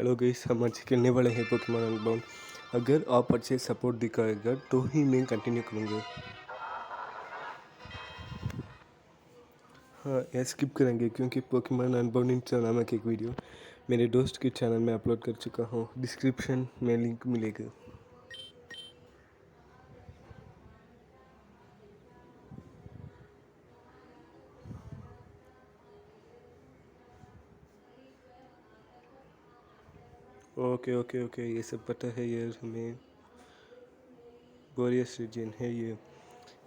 Hello guys, हम आज खेलने वाले हैं पोकेमॉन अनबाउंड। अगर आप अच्छे सपोर्ट दिखाएगा तो ही मैं कंटिन्यू करूँगा। हाँ, ये स्किप करेंगे क्योंकि पोकेमॉन अनबाउंड नामक एक वीडियो मेरे दोस्त के चैनल में अपलोड कर चुका हूँ। डिस्क्रिप्शन में लिंक मिलेगा। ओके ओके ओके, ये सब पता है यार हमें। बोरियस रीजन है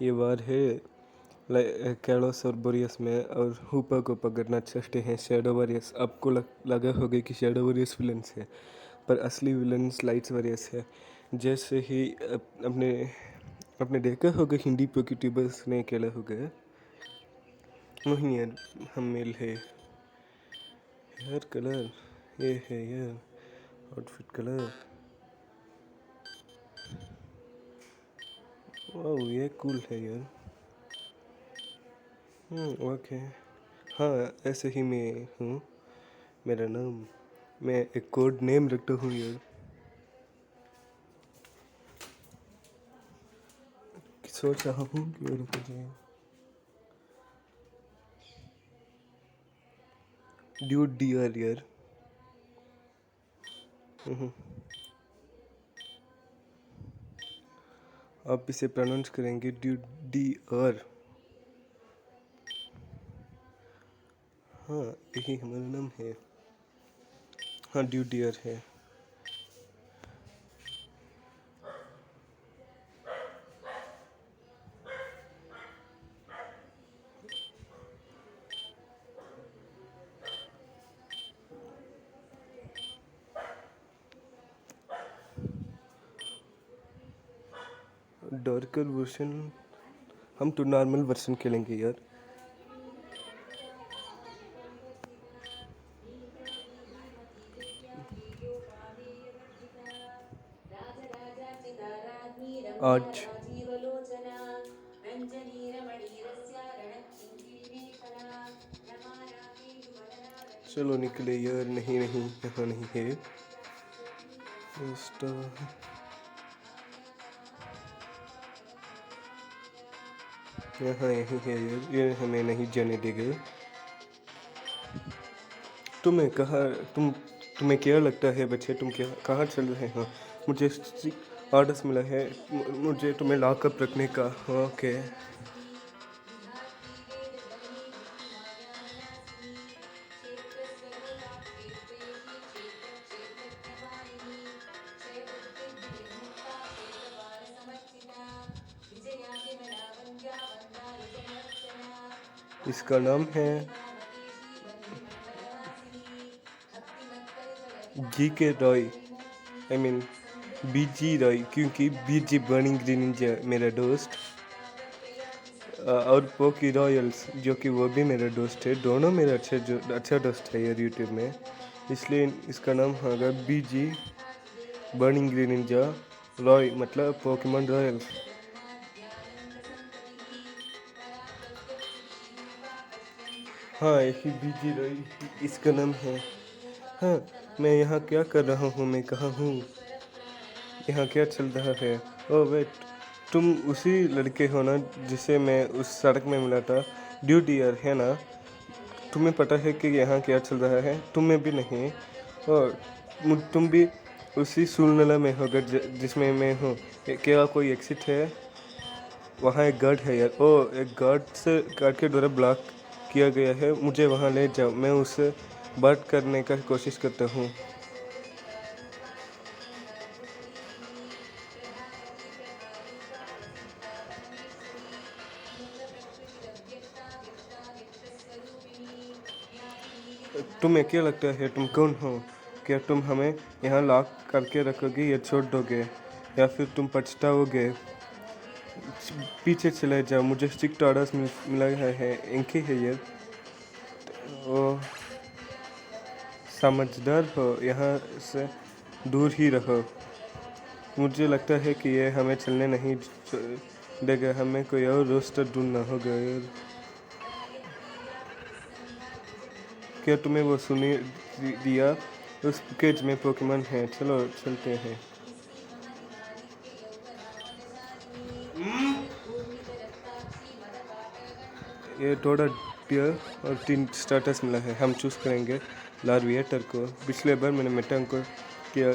ये वार है कैलोस और बोरियस में, और हुपा को पकड़ना चाहते हैं शैडो वॉरियर्स। आपको लगा होगा कि शैडो वॉरियर्स विलन्स है, पर असली विलन्स लाइट्स वॉरियर्स है। जैसे ही अपने अपने देखा होगा हिंदी पोकेट्यूबर्स ने खेला होगा। नहीं यार, हम मेल है यार। कलर ये है यार, आउटफिट कलर। वाह, ये कूल है यार। ओके। हाँ, ऐसे ही मैं हूँ। मेरा नाम, मैं एक कोड नेम रखता हूँ यार। सोच रहा हूँ कि वो रुक जाए। ड्यूड डियर यार। आप इसे प्रोनाउंस करेंगे ड्यूड डियर। हाँ, यही हमारा नाम है। हाँ, ड्यूड डियर है। डार्कर वर्जन, हम तो नॉर्मल वर्जन खेलेंगे यार। आज चलो निकले यार। नहीं नहीं, यहाँ नहीं है। यहाँ यही है यार, ये हमें नहीं जाने देगा। तुम्हें तुम्हें क्या लगता है बच्चे, तुम क्या कहाँ चल रहे हो? मुझे ऑर्डर्स मिला है मुझे तुम्हें लॉकअप रखने का। ओके। इसका नाम है जी के रॉय, आई मीन बीजी रॉय, क्योंकि बीजी बर्निंग ग्रीन निंजा मेरा दोस्त, और पोकी रॉयल्स जो कि वो भी मेरा दोस्त है। दोनों मेरा अच्छा दोस्त है यार यूट्यूब में, इसलिए इसका नाम होगा बीजी बर्निंग ग्रीन निंजा रॉय, मतलब पोकेमॉन रॉयल्स। हाँ, यही बीजी रॉय इसका नाम है। हाँ, मैं यहाँ क्या कर रहा हूँ? मैं कहाँ हूँ? यहाँ क्या चल रहा है? ओह वेट, तुम उसी लड़के हो ना जिसे मैं उस सड़क में मिला था? ड्यूड ईयर है ना? तुम्हें पता है कि यहाँ क्या चल रहा है? तुम्हें भी नहीं? और तुम भी उसी सुलनला में होगा जिसमें मैं हूँ। क्या कोई एग्जिट है? वहाँ एक गार्ड है यार। ओह, एक गार्ड के द्वारा ब्लॉक किया गया है। मुझे वहाँ ले जाओ, मैं उससे बात करने का कोशिश करता हूँ। तुम्हें क्या लगता है तुम कौन हो? क्या तुम हमें यहाँ लॉक करके रखोगे या छोड़ दोगे, या फिर तुम पछताओगे? पीछे चले जाओ, मुझे स्ट्रिक्ट ऑर्डर्स मिला है। इनके है ये। ओ, समझदार हो, यहाँ से दूर ही रहो। मुझे लगता है कि ये हमें चलने नहीं देगा। हमें कोई और रास्ता ढूंढना होगा यार। क्या तुम्हें वो सुनी दिया? उस केज में पोकेमॉन है, चलो चलते हैं। ये थोड़ा डियर और 3 स्टार्टर्स मिला है। हम चूज़ करेंगे लार्विएटर को। पिछले बार मैंने मेटंग को किया,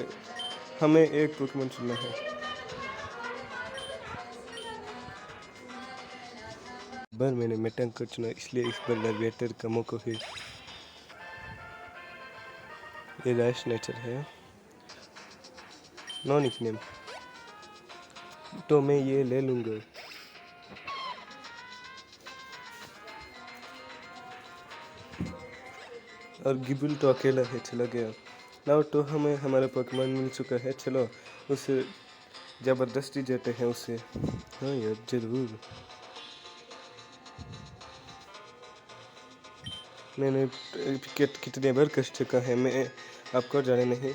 हमें एक पोकेमॉन चुनना है। बार मैंने मेटंग को चुना, इसलिए इस बार लार्विएटर का मौका है। ये रैश नेचर है, नो निकनेम, तो मैं ये ले लूँगा। और गिबल तो अकेला है, चला गया। नाउ तो हमें हमारा पोकेमॉन मिल चुका है, चलो उसे ज़बरदस्ती देते हैं उसे। हाँ यार ज़रूर। मैंने कितने बार कष्ट चुका है, मैं आपको जाने नहीं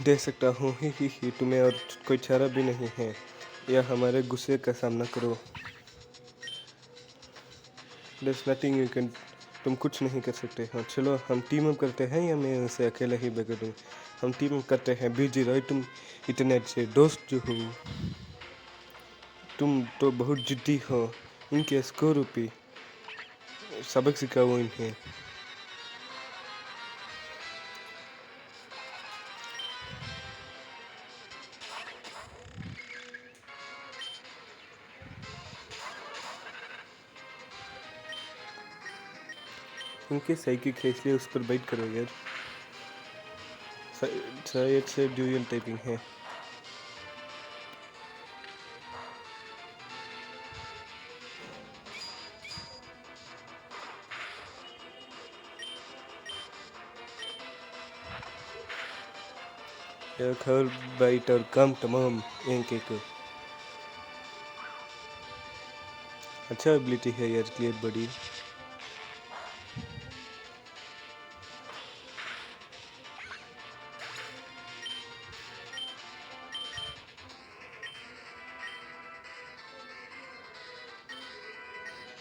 दे सकता हूँ। ही तुम्हें और कोई चारा भी नहीं है, या हमारे गुस्से का सामना करो। There's nothing you can, तुम कुछ नहीं कर सकते। हाँ चलो हम टीम अप करते हैं, या मैं उसे अकेला ही बगड़ूँ। हम टीम अप करते हैं। बीजी रॉय, तुम इतने अच्छे दोस्त जो हो, तुम तो बहुत जिद्दी हो। इनके स्कोर रूपी सबक सिखाओ इन्हें। इनके साइकिक है, इसलिए उस पर बाइट करो यार। शायद से ड्यूअल टाइपिंग है। एक और बाइट और कम तमाम इनके को। अच्छा एबिलिटी है यार, क्लियर बॉडी।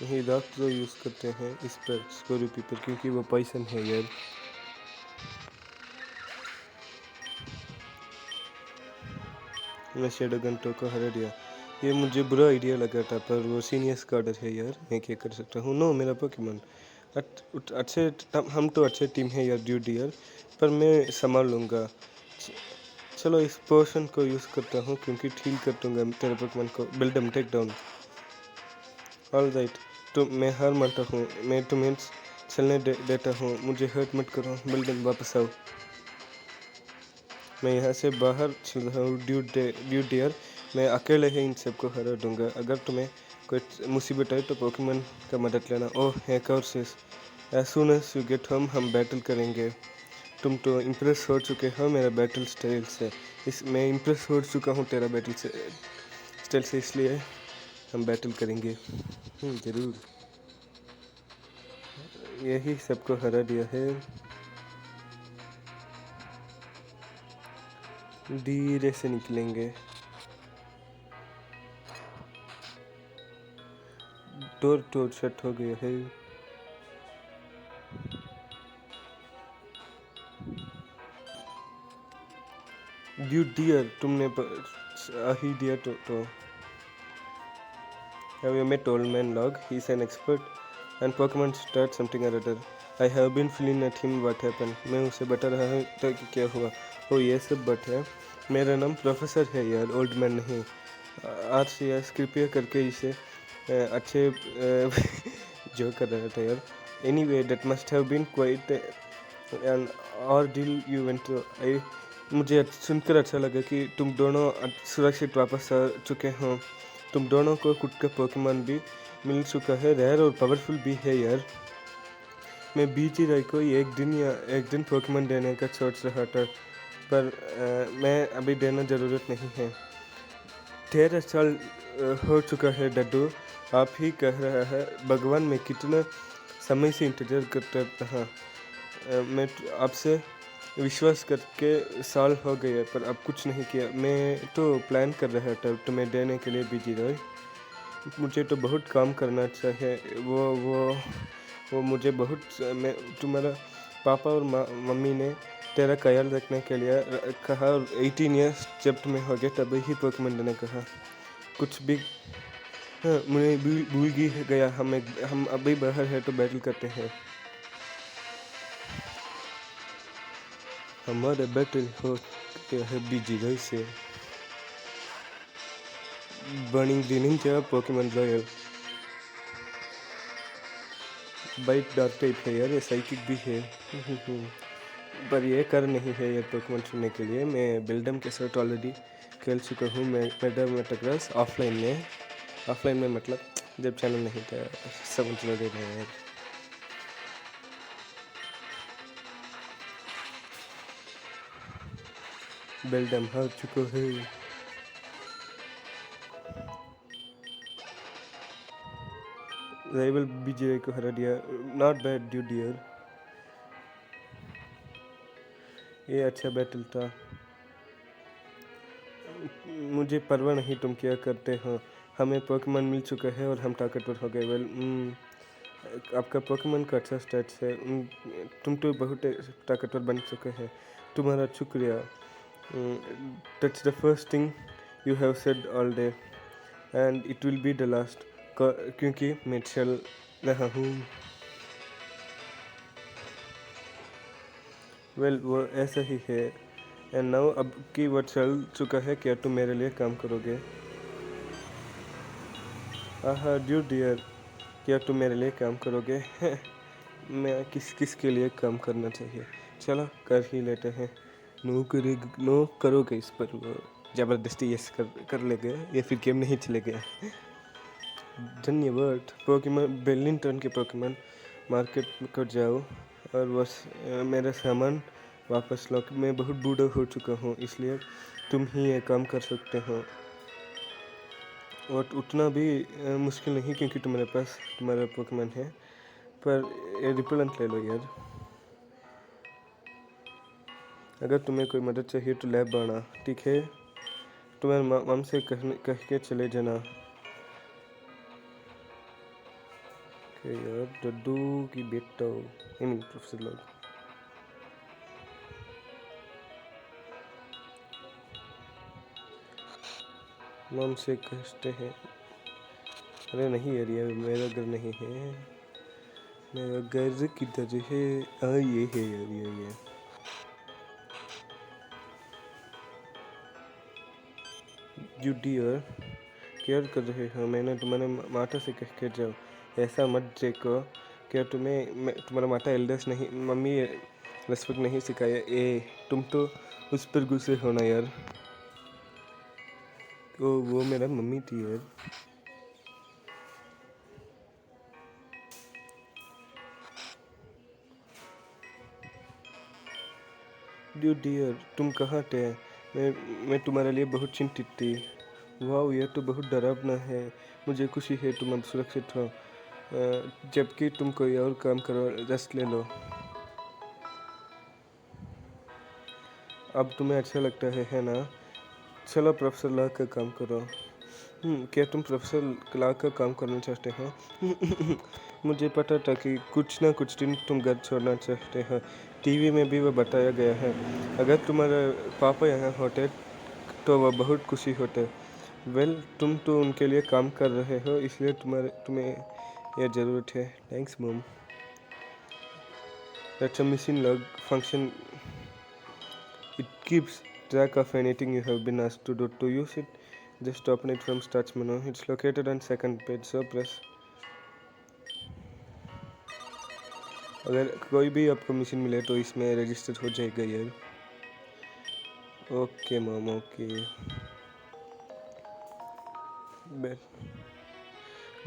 यही रात तो यूज़ करते हैं इस पर स्कोरूपी पर, क्योंकि वो पॉइसन है यार। मैं शेडो गंटो को हरा दिया। ये मुझे बुरा आइडिया लगा था, पर वो सीनियर स्क्वाडर है यार, मैं क्या कर सकता हूँ। नो मेरा पोकेमॉन अच्छे, हम तो अच्छे टीम है यार ड्यू डियर, पर मैं संभाल लूँगा। चलो इस पोशन को यूज़ करता हूँ, क्योंकि ठीक कर दूँगा तेरे पोकेमॉन को। बिल्डम टेक डाउन। ऑल राइट, तो मैं हार मानता हूँ, मैं तुम्हें चलने देता हूँ। मुझे हर्ट मत करो। बिल्डम वापस आओ। मैं यहाँ से बाहर चल रहा हूँ ड्यू डियर, मैं अकेले ही इन सबको हरा दूंगा। अगर तुम्हें कोई मुसीबत आए तो पोकेमॉन का मदद लेना। ओह एक और चीज़, as soon as you get home हम बैटल करेंगे। तुम तो इम्प्रेस हो चुके हो मेरा बैटल स्टाइल से, मैं इम्प्रेस हो चुका हूँ तेरा बैटल स्टाइल से, इसलिए हम बैटल करेंगे। ज़रूर। यही सबको हरा दिया है। धीरे से निकलेंगे। डोर शट हो गया है। ड्यू डियर, तुमने ही दिया तो Have you met old man Log? He's an expert and Pokemon start something or other. I have been feeling at him what happened. मैं उसे बता रहा हूँ तो कि क्या हुआ। ओ ये सब बात है। मेरा नाम प्रोफेसर है यार, ओल्ड मैन नहीं। आज से यार कृपया करके इसे अच्छे जो कर रहा था यार। Anyway, that must have been quite an ordeal you went through. मुझे सुनकर अच्छा लगा कि तुम दोनों सुरक्षित वापस आ चुके हो। तुम दोनों को खुद का पोकेमॉन भी मिल चुका है, रेयर और पावरफुल भी है यार। मैं बीजी राय को एक दिन पोकेमॉन देने का सोच रहा था, पर मैं अभी देना ज़रूरत नहीं है। 13 साल हो चुका है डड्डू, आप ही कह रहा है। भगवान मैं कितना समय से इंतज़ार करता रहा। मैं आपसे विश्वास करके साल हो गए, पर अब कुछ नहीं किया। मैं तो प्लान कर रहा था तुम्हें देने के लिए बीजी रॉय। मुझे तो बहुत काम करना चाहिए। वो मुझे बहुत, मैं तुम्हारा पापा और मम्मी ने तेरा ख्याल रखने के लिए कहा। 18 ईयर्स जब तुम्हें हो गए तब ही पोकेमोन ने कहा कुछ भी। हाँ, मुझे भूल गया। हम अभी बाहर है तो बैटल करते हैं। हमारा बैटल हो गया है बीजीरोई से। Burning the ninja Pokemon royal. Bite dark type है यार, ये साइकिक भी है। पर ये कर नहीं है ये पोकेमोन चुनने के लिए। मैं बिल्डम के साथ ऑलरेडी खेल चुका हूँ। मैं मैडम मेटाग्रास ऑफलाइन में मतलब जब चैनल नहीं था। समझ लो देना यार। बिल्डम हार चुका है। राइवल बीजीआई को हरा दिया। Not bad due dear. ये अच्छा बैटल था। मुझे परवाह नहीं तुम क्या करते हो। हमें पोकेमोन मिल चुका है और हम ताकतवर हो गए। वेल आपका पोकेमोन का अच्छा स्टैट्स है। तुम तो बहुत ताकतवर बन चुके हैं। तुम्हारा शुक्रिया। That's the first thing you have said all day and it will be the last. क्योंकि मैं चल रहा हूँ। वेल वो ऐसा ही है। एंड नाउ अब की वो चल चुका है। क्या तुम मेरे लिए काम करोगे? आहा ड्यू डियर, क्या तुम मेरे लिए काम करोगे? मैं किस के लिए काम करना चाहिए? चलो कर ही लेते हैं। नो करोगे इस पर वो ज़बरदस्ती यस कर लेंगे या फिर गेम नहीं चलेगा। धन्यवाद। पोकेमोन बेलिंगटन के पोकेमोन मार्केट को जाओ और बस मेरा सामान वापस लो। मैं बहुत बूढ़ा हो चुका हूँ, इसलिए तुम ही ये काम कर सकते हो। और उतना भी मुश्किल नहीं क्योंकि तुम्हारे पास तुम्हारा पोकेमोन है। पर ये रिपेलेंट ले लो यार। अगर तुम्हें कोई मदद चाहिए तो लैब आना, ठीक है? तुम्हारे मम से कह के चले जाना। ओके यार, डड्डू की बेटा आई मीन प्रोफेसर लोग। मम से कहते हैं। अरे नहीं यार, ये मेरा घर नहीं है। मेरा घर किधर है? ये है यार, ये यू डियर, केयर कर रहे हो। मैंने तुम्हारे माता से कह के जाओ। ऐसा मत देखो। क्या तुम्हारा माता एल्डर्स नहीं, मम्मी रेस्पेक्ट नहीं सिखाया? तुम तो उस पर गुस्से होना यार। वो मेरा मम्मी थी यार। ड्यू डियर, तुम कहाँ थे? मैं तुम्हारे लिए बहुत चिंतित थी। वाह, यह तो बहुत डरावना है। मुझे खुशी है तुम अब सुरक्षित हो। जबकि तुम कोई और काम करो, रेस्ट ले लो। अब तुम्हें अच्छा लगता है ना? चलो प्रोफेसर ला का काम करो। क्या तुम प्रोफेसर ला का काम करना चाहते हो? मुझे पता था कि कुछ ना कुछ दिन तुम घर छोड़ना चाहते हो। टीवी में भी वो बताया गया है। अगर तुम्हारे पापा यहाँ होते तो वह बहुत खुशी होते। वेल तुम तो उनके लिए काम कर रहे हो, इसलिए तुम्हें यह ज़रूरत है। Thanks mom. That's a missing log function. It keeps track of anything you have been asked to do. To use it, just open it from Starts menu. It's located on second page, so press। अगर कोई भी आपको mission मिले तो इसमें register हो जाएगा यार। Okay mom, okay.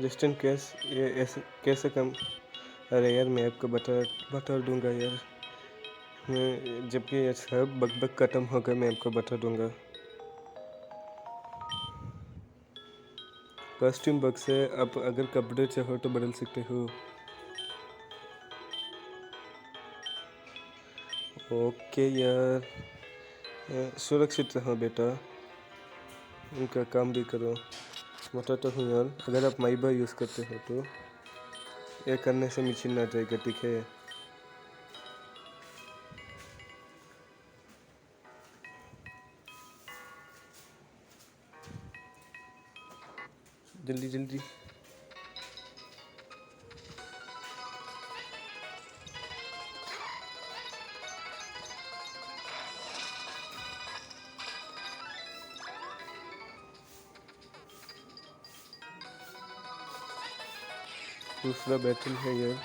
Just in case ये ऐसे कैसे कम। अरे यार मैं आपको बता दूंगा यार। जबकि ये सब बग ख़त्म होगा मैं आपको बता दूंगा। कॉस्ट्यूम बग से आप अगर कपड़े चाहो तो बदल सकते हो। ओके यार, सुरक्षित रहो बेटा। उनका काम भी करो। बताता हूँ यार, अगर आप माइबा यूज़ करते हो तो ये करने से मिशन ना जाएगा, ठीक है? जल्दी जल्दी। दूसरा बैटल है ये।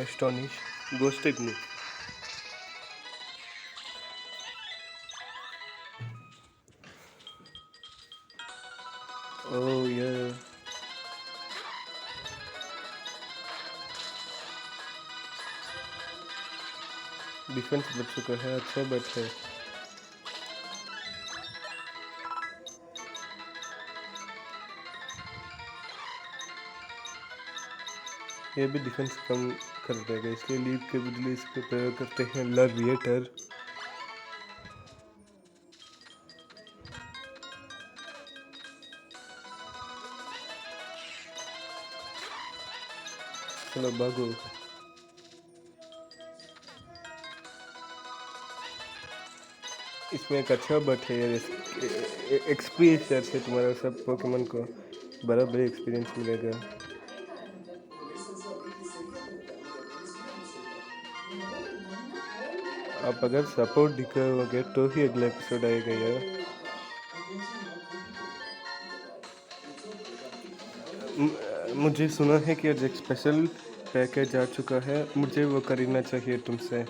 एस्टोनिश गोस्टेड मी। ओह ये डिफेंस बच चुका है, अच्छा बच है। ये भी डिफेंस कम कर देगा, इसलिए लीव के बदले इसको प्रयोग करते हैं लविएटर। चलो भागो। इसमें एक अच्छा बट है यार, एक्सपीरियंस से तुम्हारा सब पोकेमन को बराबर एक्सपीरियंस मिलेगा। आप अगर सपोर्ट दिखाओगे तो ही अगला एपिसोड आएगा यार। मुझे सुना है कि आज एक स्पेशल पैकेज आ चुका है, मुझे वो करना चाहिए तुमसे।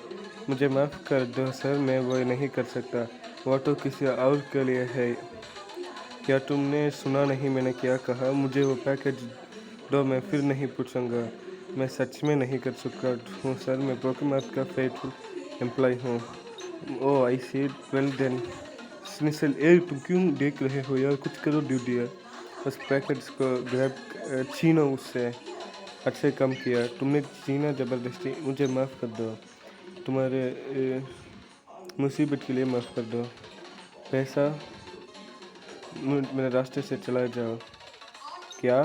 मुझे माफ़ कर दो सर, मैं वो नहीं कर सकता, वो तो किसी और के लिए है। क्या तुमने सुना नहीं मैंने क्या कहा? मुझे वो पैकेज दो, मैं फिर नहीं पूछूंगा। मैं सच में नहीं कर सकता हूँ सर, मैं पोकेमॉन का फेथफुल एम्प्लॉय हूँ। ओह आई सी, वेल देन। स्निसल, ए तुम क्यों देख रहे हो यार, कुछ करो ड्यूटी यार। उस पैकेज को ग्रैब छीनो उससे। अच्छे काम किया तुमने, छीना ज़बरदस्ती। मुझे माफ़ कर दो, तुम्हारे मुसीबत के लिए माफ़ कर दो। पैसा मेरे रास्ते से चला जाओ। क्या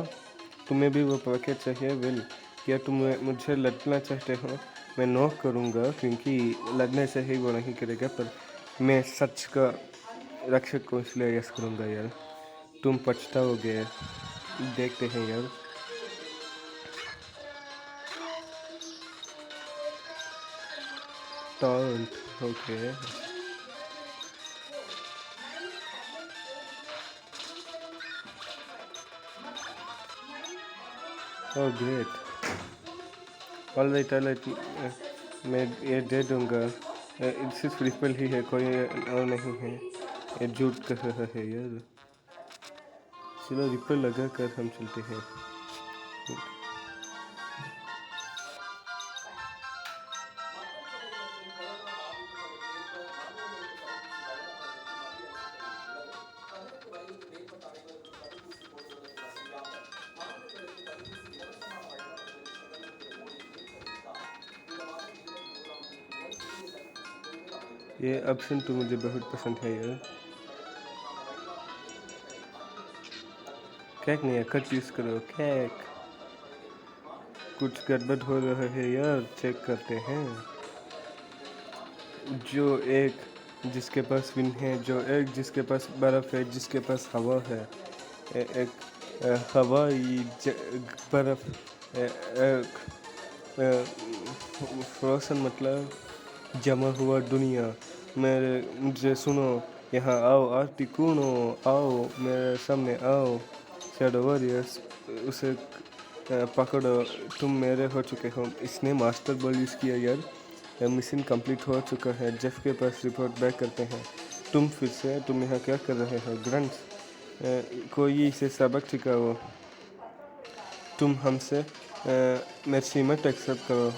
तुम्हें भी वो पैकेज चाहिए? वेल, क्या तुम मुझे लड़ना चाहते हो? मैं नो करूँगा क्योंकि लड़ने से ही वो नहीं करेगा, पर मैं सच का रक्षक को इसलिए यस करूँगा यार। तुम पछताओगे, देखते हैं यार। Taunt, okay. Oh great, alright alright, मैं ये दे दूँगा। सिर्फ रिपल ही है, कोई और नहीं है। ये झूठ कह रहा है यार। चलो रिपल लगा कर हम चलते हैं। ये ऑप्शन तो मुझे बहुत पसंद है यार। कैक नहीं है, कट यूज़ करो कैक। कुछ गड़बड़ हो रहा है यार, चेक करते हैं। जो एक जिसके पास विन है, जो एक जिसके पास बर्फ़ है, जिसके पास हवा है। एक हवाई बर्फ़, एक फ्रोसन मतलब जमा हुआ दुनिया। मुझे सुनो, यहाँ आओ आर्टिकुनो, आओ मेरे सामने आओ। शैडो वॉरियर्स, उसे पकड़ो, तुम मेरे हो चुके हो। इसने मास्टर बॉल यूज़ किया यार। मिशन कंप्लीट हो चुका है, जेफ के पास रिपोर्ट बैक करते हैं। तुम फिर से, तुम यहाँ क्या कर रहे हो ग्रंट्स? कोई इसे सबक सिखाओ। तुम हमसे मेरी मत एक्सेप्ट करो।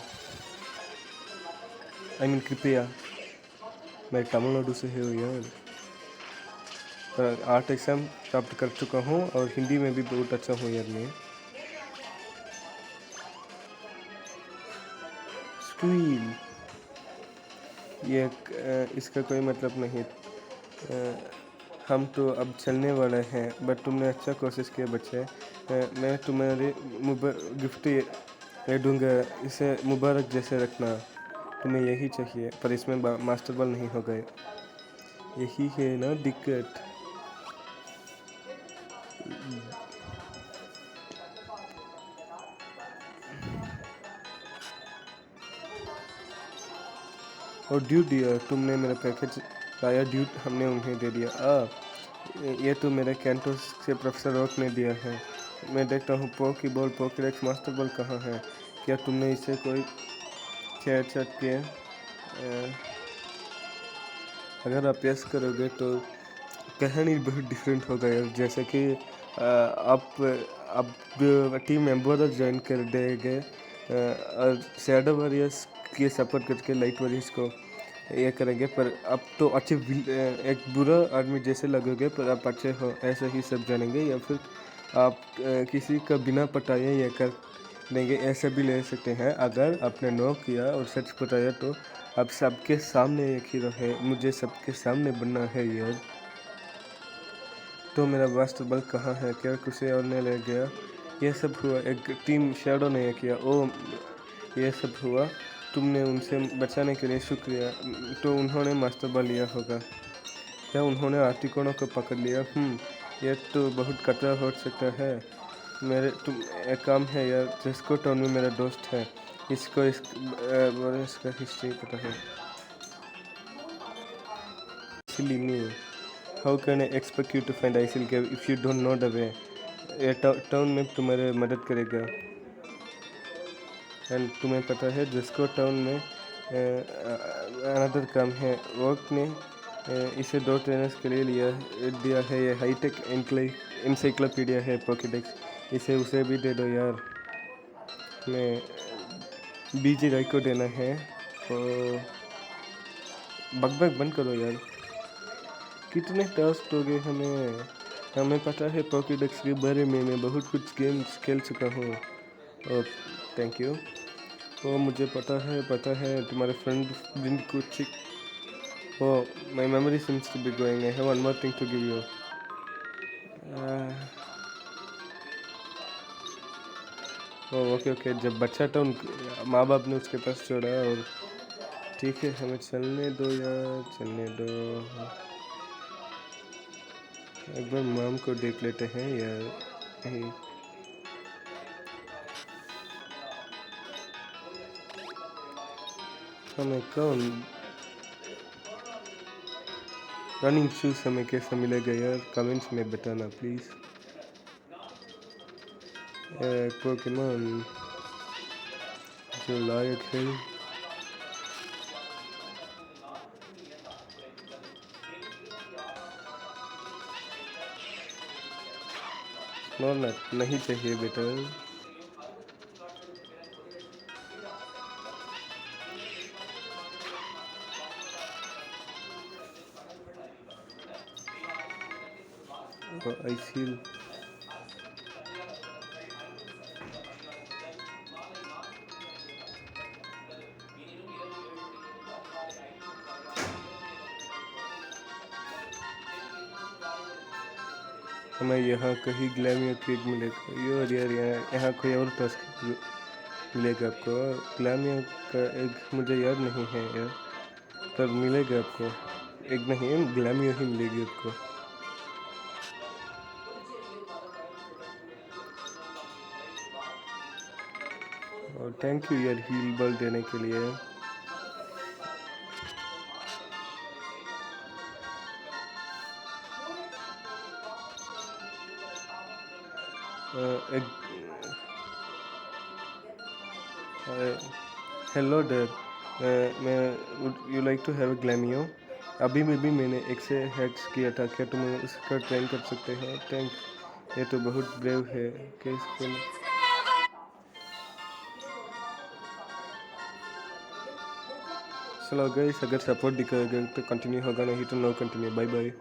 आई मीन कृपया। मैं तमिलनाडु से हो यार। 8 एग्ज़ाम प्राप्त कर चुका हूँ और हिंदी में भी बहुत अच्छा हूँ यार मैं। स्क्वील, ये इसका कोई मतलब नहीं। हम तो अब चलने वाले हैं, बट तुमने अच्छा कोशिश किया बच्चे। मैं तुम्हारे गिफ्ट ये दूँगा, इसे मुबारक जैसे रखना। तुम्हें यही चाहिए, पर इसमें मास्टर बॉल नहीं हो गए। यही है ना दिक्कत। और ड्यूट दिया तुमने, मेरा पैकेज लाया ड्यूट हमने उन्हें दे दिया। ये तो मेरे कैंटो से प्रोफेसर रॉक ने दिया है। मैं देखता हूँ poke ball Pokedex master ball कहाँ है। क्या तुमने इसे कोई छेड़छाड़ किया? अगर आप यस करोगे तो कहानी बहुत डिफरेंट होगा यार। जैसे कि आप टीम मेंबर ज्वाइन कर देंगे और शैडो वॉरियर्स की सपोर्ट करके लाइट वॉरियर्स को ये करेंगे। पर आप तो अच्छे एक बुरा आदमी जैसे लगोगे, पर आप अच्छे हो ऐसे ही सब जानेंगे। या फिर आप किसी का बिना पटाए ये कर देंगे, ऐसा भी ले सकते हैं। अगर आपने नो किया और सच बताया तो अब सबके सामने एक हीरो है, मुझे सबके सामने बनना है यार। तो मेरा मास्टर बल कहाँ है? क्या किसी और ने ले गया? ये सब हुआ एक टीम शैडो ने किया। ये सब हुआ, तुमने उनसे बचाने के लिए शुक्रिया। तो उन्होंने मास्टर बल लिया होगा। क्या उन्होंने आर्टिकोनों को पकड़ लिया? ये तो बहुत खतरा हो सकता है। तुम एक काम है यार, जिसको टाउन में मेरा दोस्त है, इसका हिस्ट्री पता है। Silly me. How can I expect you to find ISIL cave if you don't know the way? ये टाउन में तुम्हारे मदद करेगा। एंड तुम्हें पता है जिसको टाउन में अनदर काम है, वर्क ने इसे 2 ट्रेनर्स के लिए दिया है। ये हाईटेक इंसाइक्लोपीडिया है पॉकेडेक्स, इसे उसे भी दे दो यार। मैं बीजी राय को देना है। तो बकबक बंद करो यार। कितने टास्क हो गए हमें पता है पॉकेडेक्स के बारे में। मैं बहुत कुछ गेम्स खेल चुका हूँ। Oh thank you. वो मुझे पता है तुम्हारे फ्रेंड दिन कुछ। Oh my memory seems to be going. I have one more thing to give you. Okay. जब बच्चा था उन माँ बाप ने उसके पास छोड़ा। और ठीक है, हमें चलने दो यार, चलने दो। एक बार माम को देख लेते हैं यार। हमें कौन रनिंग शूज हमें कैसे मिलेगा यार? कमेंट्स में बताना प्लीज़। पोकेमॉन जो लायक है। स्नॉर्नट नहीं चाहिए बेटा। आइसिल हमें यहाँ कहीं ग्लैमियो केक मिलेगा यार। यहाँ कोई और टास्क मिलेगा आपको। ग्लैमियो का एक मुझे याद नहीं है यार, पर मिलेगा आपको। एक नहीं, ग्लैमियो ही मिलेगी आपको। और थैंक यू यार हील बल देने के लिए। एक हेलो डर, मैं you like to have a ग्लैमियो। अभी में भी मैंने एक से हैक्स किया था, क्या तुम उसका ट्रेन कर सकते हो? थैंक। ये तो बहुत ब्रेव है। कैसे? चलो गाइस, अगर सपोर्ट दिखाएगा तो कंटिन्यू होगा, नहीं तो नो कंटिन्यू। Bye bye.